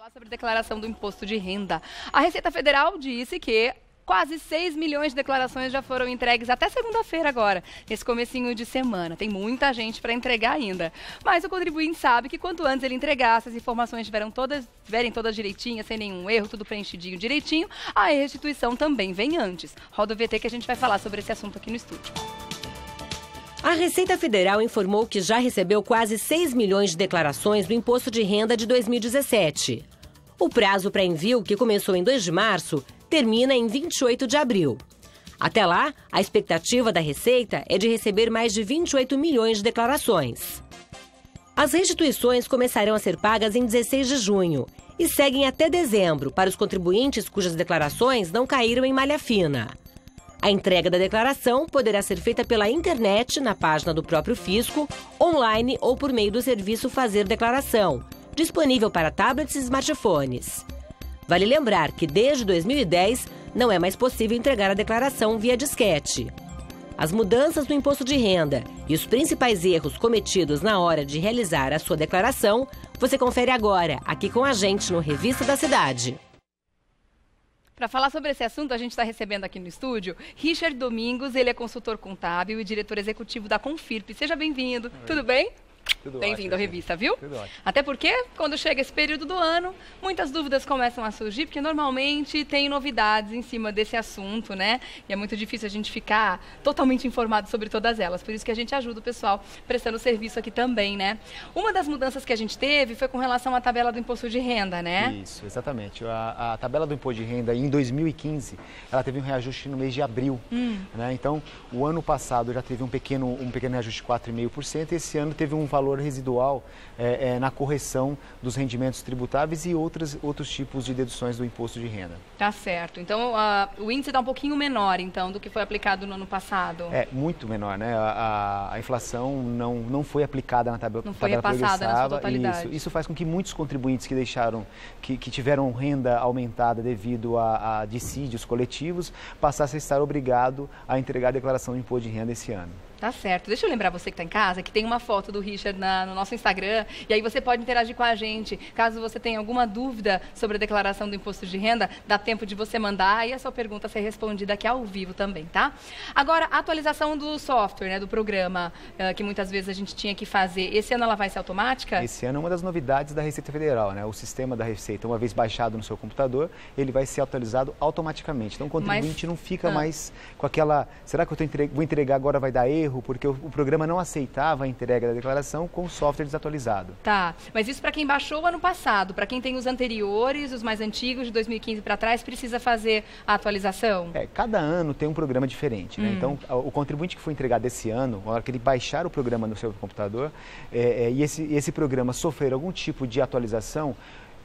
falar sobre declaração do imposto de renda. A Receita Federal disse que quase 6 milhões de declarações já foram entregues até segunda-feira agora, nesse comecinho de semana. Tem muita gente para entregar ainda. Mas o contribuinte sabe que quanto antes ele entregar, se as informações estiverem todas direitinhas, sem nenhum erro, tudo preenchidinho direitinho, a restituição também vem antes. Roda o VT que a gente vai falar sobre esse assunto aqui no estúdio. A Receita Federal informou que já recebeu quase 6 milhões de declarações do Imposto de Renda de 2017. O prazo para envio, que começou em 2 de março, termina em 28 de abril. Até lá, a expectativa da Receita é de receber mais de 28 milhões de declarações. As restituições começarão a ser pagas em 16 de junho e seguem até dezembro para os contribuintes cujas declarações não caíram em malha fina. A entrega da declaração poderá ser feita pela internet, na página do próprio fisco, online ou por meio do serviço Fazer Declaração, disponível para tablets e smartphones. Vale lembrar que desde 2010 não é mais possível entregar a declaração via disquete. As mudanças no imposto de renda e os principais erros cometidos na hora de realizar a sua declaração, você confere agora, aqui com a gente no Revista da Cidade. Para falar sobre esse assunto, a gente está recebendo aqui no estúdio Richard Domingos, ele é consultor contábil e diretor executivo da Confirp. Seja bem-vindo. Tudo bem? Bem-vindo à revista, viu? Tudo ótimo. Até porque, quando chega esse período do ano, muitas dúvidas começam a surgir, porque normalmente tem novidades em cima desse assunto, né? E é muito difícil a gente ficar totalmente informado sobre todas elas. Por isso que a gente ajuda o pessoal prestando serviço aqui também, né? Uma das mudanças que a gente teve foi com relação à tabela do imposto de renda, né? Isso, exatamente. A tabela do imposto de renda, em 2015, ela teve um reajuste no mês de abril. Né? Então, o ano passado já teve um pequeno reajuste de 4,5%, e esse ano teve um valor residual na correção dos rendimentos tributáveis e outros tipos de deduções do imposto de renda. Tá certo. Então, o índice está um pouquinho menor, então, do que foi aplicado no ano passado. É, muito menor, né? A inflação não foi aplicada na tabela não foi repassada na sua totalidade. Isso faz com que muitos contribuintes que tiveram renda aumentada devido a dissídios coletivos passassem a estar obrigados a entregar a declaração de imposto de renda esse ano. Tá certo. Deixa eu lembrar você que está em casa que tem uma foto do Richard no nosso Instagram e aí você pode interagir com a gente. Caso você tenha alguma dúvida sobre a declaração do imposto de renda, dá tempo de você mandar e a sua pergunta ser respondida aqui ao vivo também, tá? Agora, a atualização do software, né, do programa, que muitas vezes a gente tinha que fazer. Esse ano ela vai ser automática? Esse ano é uma das novidades da Receita Federal, né? O sistema da Receita, uma vez baixado no seu computador, ele vai ser atualizado automaticamente. Então o contribuinte não fica mais com aquela, será que vou entregar agora vai dar erro? Porque o programa não aceitava a entrega da declaração com o software desatualizado. Tá, mas isso para quem baixou o ano passado, para quem tem os anteriores, os mais antigos, de 2015 para trás, precisa fazer a atualização? Cada ano tem um programa diferente, né? Então, o contribuinte que foi entregado esse ano, na hora que ele baixar o programa no seu computador, e esse programa sofrer algum tipo de atualização,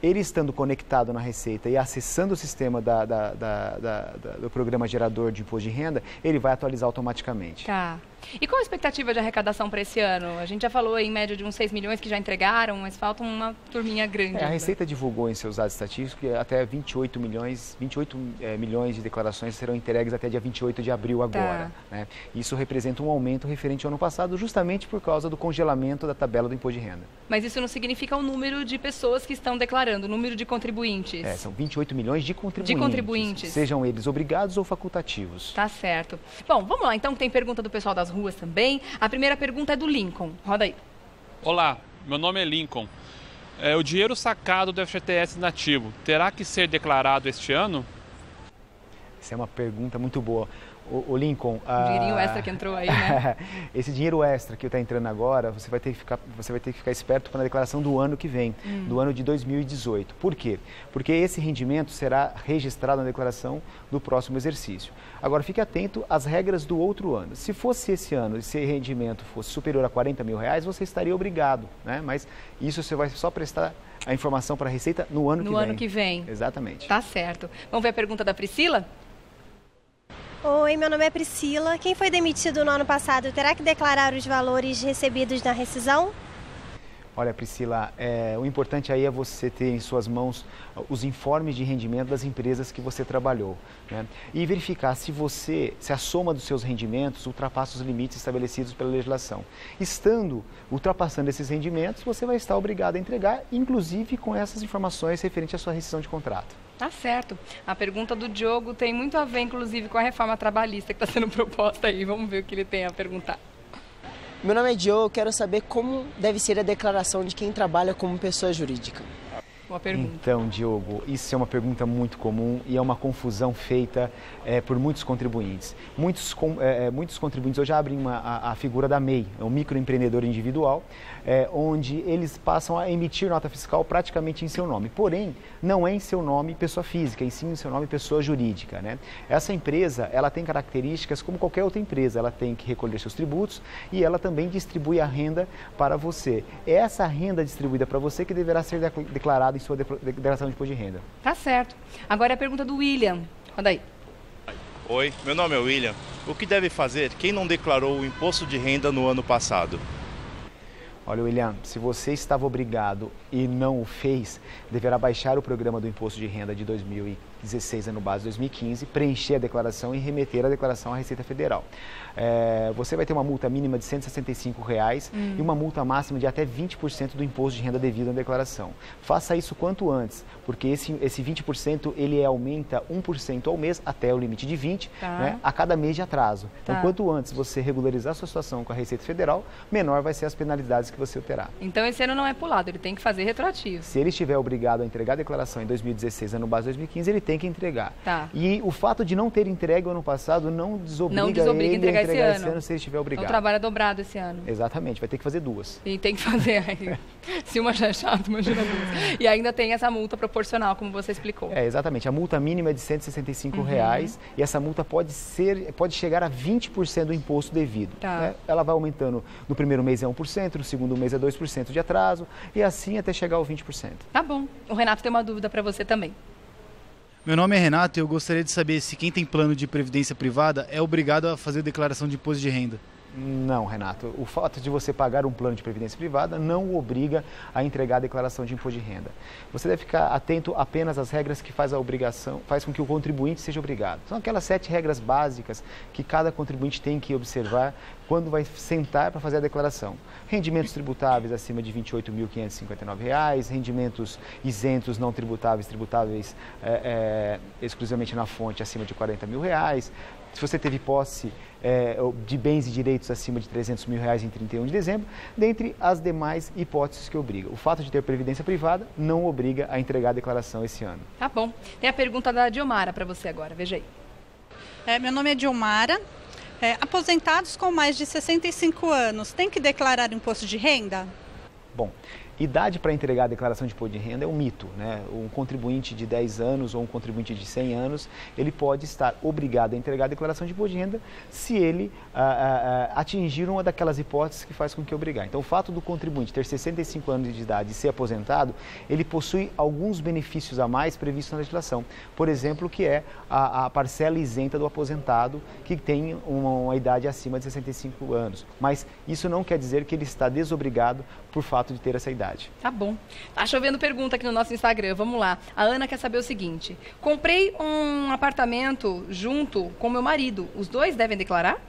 ele estando conectado na Receita e acessando o sistema do programa gerador de imposto de renda, ele vai atualizar automaticamente. Tá. E qual a expectativa de arrecadação para esse ano? A gente já falou em média de uns 6 milhões que já entregaram, mas falta uma turminha grande. A Receita divulgou em seus dados estatísticos que até 28 milhões de declarações serão entregues até dia 28 de abril agora. Tá. Né? Isso representa um aumento referente ao ano passado, justamente por causa do congelamento da tabela do imposto de renda. Mas isso não significa o número de pessoas que estão declarando, o número de contribuintes? São 28 milhões de contribuintes. De contribuintes. Sejam eles obrigados ou facultativos. Tá certo. Bom, vamos lá. Então tem pergunta do pessoal das ruas também. A primeira pergunta é do Lincoln. Roda aí. Olá, meu nome é Lincoln. O dinheiro sacado do FGTS inativo terá que ser declarado este ano? Essa é uma pergunta muito boa. O Lincoln... O dinheirinho extra que entrou aí, né? Esse dinheiro extra que está entrando agora, você vai ter que ficar esperto para a declaração do ano que vem, do ano de 2018. Por quê? Porque esse rendimento será registrado na declaração do próximo exercício. Agora, fique atento às regras do outro ano. Se fosse esse ano, se esse rendimento fosse superior a 40 mil reais, você estaria obrigado, né? Mas isso você vai só prestar a informação para a Receita no ano que vem. No ano que vem. Exatamente. Tá certo. Vamos ver a pergunta da Priscila? Oi, meu nome é Priscila. Quem foi demitido no ano passado terá que declarar os valores recebidos na rescisão? Olha, Priscila, o importante aí é você ter em suas mãos os informes de rendimento das empresas que você trabalhou, né? E verificar se a soma dos seus rendimentos ultrapassa os limites estabelecidos pela legislação. Ultrapassando esses rendimentos, você vai estar obrigado a entregar, inclusive com essas informações referentes à sua rescisão de contrato. Tá certo. A pergunta do Diogo tem muito a ver, inclusive, com a reforma trabalhista que está sendo proposta aí. Vamos ver o que ele tem a perguntar. Meu nome é Diogo, eu quero saber como deve ser a declaração de quem trabalha como pessoa jurídica. Boa pergunta. Então, Diogo, isso é uma pergunta muito comum e é uma confusão feita por muitos contribuintes. Muitos contribuintes hoje abrem a figura da MEI, o microempreendedor individual, onde eles passam a emitir nota fiscal praticamente em seu nome. Porém, não é em seu nome pessoa física, e sim em seu nome pessoa jurídica, né? Essa empresa, ela tem características como qualquer outra empresa. Ela tem que recolher seus tributos e ela também distribui a renda para você. É essa renda distribuída para você que deverá ser declarada em sua declaração de imposto de renda. Tá certo. Agora é a pergunta do William. Roda aí. Oi, meu nome é William. O que deve fazer quem não declarou o imposto de renda no ano passado? Olha, William, se você estava obrigado e não o fez, deverá baixar o programa do imposto de renda de 2016, ano base 2015, preencher a declaração e remeter a declaração à Receita Federal. Você vai ter uma multa mínima de R$ 165 e uma multa máxima de até 20% do imposto de renda devido à declaração. Faça isso quanto antes, porque esse 20% ele aumenta 1% ao mês até o limite de 20%, né, a cada mês de atraso. Então, quanto antes você regularizar a sua situação com a Receita Federal, menor vai ser as penalidades que você terá. Então, esse ano não é pulado, ele tem que fazer retroativo. Se ele estiver obrigado a entregar a declaração em 2016, ano base 2015, ele tem que entregar. E o fato de não ter entregue o ano passado não desobriga ele a entregar esse ano se ele estiver obrigado. Então, o trabalho é dobrado esse ano. Exatamente, vai ter que fazer duas. E tem que fazer aí. Se uma já é chato, imagina duas. E ainda tem essa multa proporcional, como você explicou. Exatamente. A multa mínima é de R$ 165 e essa multa pode chegar a 20% do imposto devido. Né? Ela vai aumentando, no primeiro mês é 1%, no segundo mês é 2% de atraso e assim até chegar ao 20%. Tá bom. O Renato tem uma dúvida para você também. Meu nome é Renato e eu gostaria de saber se quem tem plano de previdência privada é obrigado a fazer declaração de imposto de renda. Não, Renato. O fato de você pagar um plano de previdência privada não o obriga a entregar a declaração de imposto de renda. Você deve ficar atento apenas às regras que faz com que o contribuinte seja obrigado. São aquelas 7 regras básicas que cada contribuinte tem que observar quando vai sentar para fazer a declaração. Rendimentos tributáveis acima de R$ 28.559, rendimentos isentos não tributáveis, exclusivamente na fonte acima de R$ 40 mil. Se você teve posse de bens e direitos acima de R$ 300 mil em 31 de dezembro, dentre as demais hipóteses que obrigam. O fato de ter previdência privada não obriga a entregar a declaração esse ano. Tá bom. Tem a pergunta da Dilmara para você agora, veja aí. Meu nome é Dilmara. Aposentados com mais de 65 anos, tem que declarar imposto de renda? Bom, idade para entregar a declaração de imposto de renda é um mito, né? Um contribuinte de 10 anos ou um contribuinte de 100 anos, ele pode estar obrigado a entregar a declaração de imposto de renda se ele atingir uma daquelas hipóteses que faz com que obrigar. Então, o fato do contribuinte ter 65 anos de idade e ser aposentado, ele possui alguns benefícios a mais previstos na legislação. Por exemplo, que é a parcela isenta do aposentado que tem uma idade acima de 65 anos. Mas isso não quer dizer que ele está desobrigado por fato de ter essa idade. Tá bom. Tá chovendo pergunta aqui no nosso Instagram. Vamos lá. A Ana quer saber o seguinte. Comprei um apartamento junto com meu marido. Os dois devem declarar?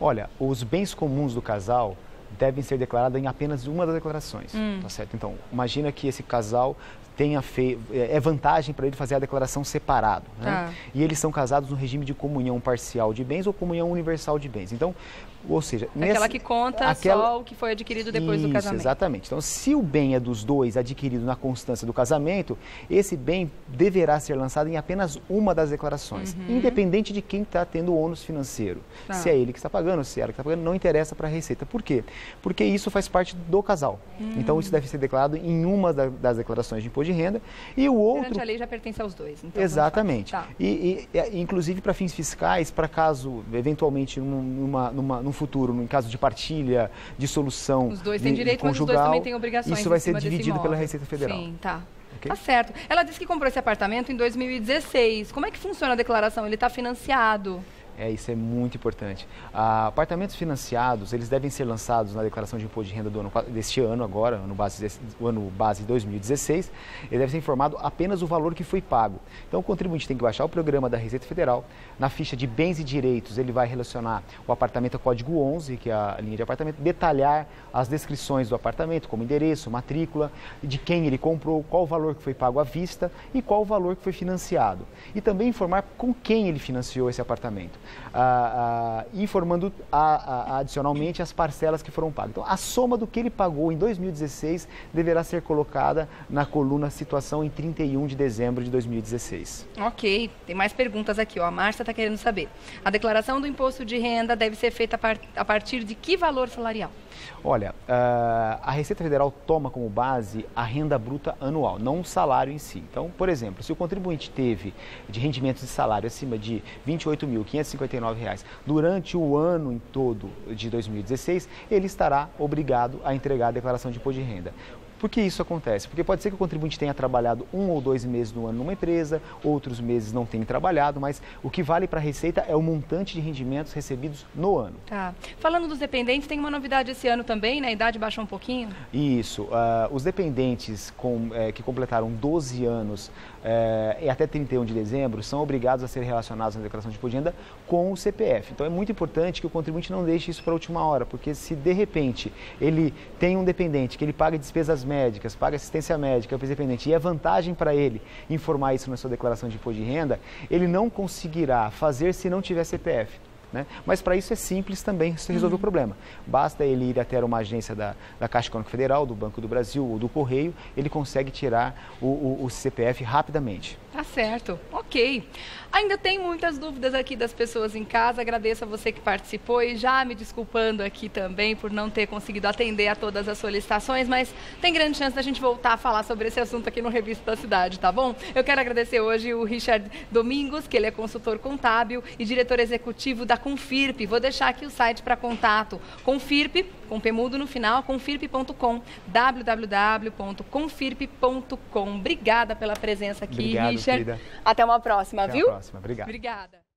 Olha, os bens comuns do casal devem ser declarados em apenas uma das declarações. Tá certo? Então, imagina que esse casal é vantagem para ele fazer a declaração separado. Né? E eles são casados no regime de comunhão parcial de bens ou comunhão universal de bens. Então, ou seja, aquela que conta só o que foi adquirido depois do casamento. Exatamente. Então, se o bem é dos dois adquirido na constância do casamento, esse bem deverá ser lançado em apenas uma das declarações, independente de quem está tendo o ônus financeiro. Se é ele que está pagando, se é ela que está pagando, não interessa para a Receita. Por quê? Porque isso faz parte do casal. Então, isso deve ser declarado em uma das declarações de imposto de renda e o outro... Perante a lei já pertence aos dois. Então exatamente. Inclusive para fins fiscais, para caso, eventualmente, num futuro, em caso de partilha, de solução os dois têm direito, conjugal, mas os dois também têm obrigações. Isso vai ser dividido pela Receita Federal. Sim, tá. Tá certo. Ela disse que comprou esse apartamento em 2016. Como é que funciona a declaração? Ele está financiado? Isso é muito importante. Apartamentos financiados, eles devem ser lançados na declaração de imposto de renda deste ano agora, o ano base 2016, ele deve ser informado apenas o valor que foi pago. Então o contribuinte tem que baixar o programa da Receita Federal, na ficha de bens e direitos ele vai relacionar o apartamento a código 11, que é a linha de apartamento, detalhar as descrições do apartamento, como endereço, matrícula, de quem ele comprou, qual o valor que foi pago à vista e qual o valor que foi financiado. E também informar com quem ele financiou esse apartamento, informando adicionalmente as parcelas que foram pagas. Então, a soma do que ele pagou em 2016 deverá ser colocada na coluna situação em 31 de dezembro de 2016. Ok, tem mais perguntas aqui, ó. A Márcia está querendo saber. A declaração do imposto de renda deve ser feita a partir de que valor salarial? Olha, a Receita Federal toma como base a renda bruta anual, não o salário em si. Então, por exemplo, se o contribuinte teve de rendimentos de salário acima de R$ 28.559 durante o ano em todo de 2016, ele estará obrigado a entregar a declaração de imposto de renda. Por que isso acontece? Porque pode ser que o contribuinte tenha trabalhado 1 ou 2 meses no ano numa empresa, outros meses não tenha trabalhado, mas o que vale para a Receita é o montante de rendimentos recebidos no ano. Tá. Falando dos dependentes, tem uma novidade esse ano também, né? A idade baixou um pouquinho? Isso. Os dependentes que completaram 12 anos e até 31 de dezembro são obrigados a ser relacionados na declaração de imposto de renda com o CPF. Então é muito importante que o contribuinte não deixe isso para a última hora, porque se de repente ele tem um dependente que ele paga despesas médicas, paga assistência médica para o dependente e é vantagem para ele informar isso na sua declaração de imposto de renda, ele não conseguirá fazer se não tiver CPF. Né? Mas para isso é simples também resolver o problema. Basta ele ir até uma agência da Caixa Econômica Federal, do Banco do Brasil ou do Correio, ele consegue tirar o CPF rapidamente. Tá certo, ok. Ainda tem muitas dúvidas aqui das pessoas em casa, agradeço a você que participou e já me desculpando aqui também por não ter conseguido atender a todas as solicitações, mas tem grande chance da gente voltar a falar sobre esse assunto aqui no Revista da Cidade, tá bom? Eu quero agradecer hoje o Richard Domingos, que ele é consultor contábil e diretor executivo da Confirp. Vou deixar aqui o site para contato, Confirp, com P mudo no final, confirp.com, www.confirp.com. Obrigada pela presença aqui, Obrigado, Richard. querida. Até uma próxima, Até viu? Até a próxima, obrigado. Obrigada.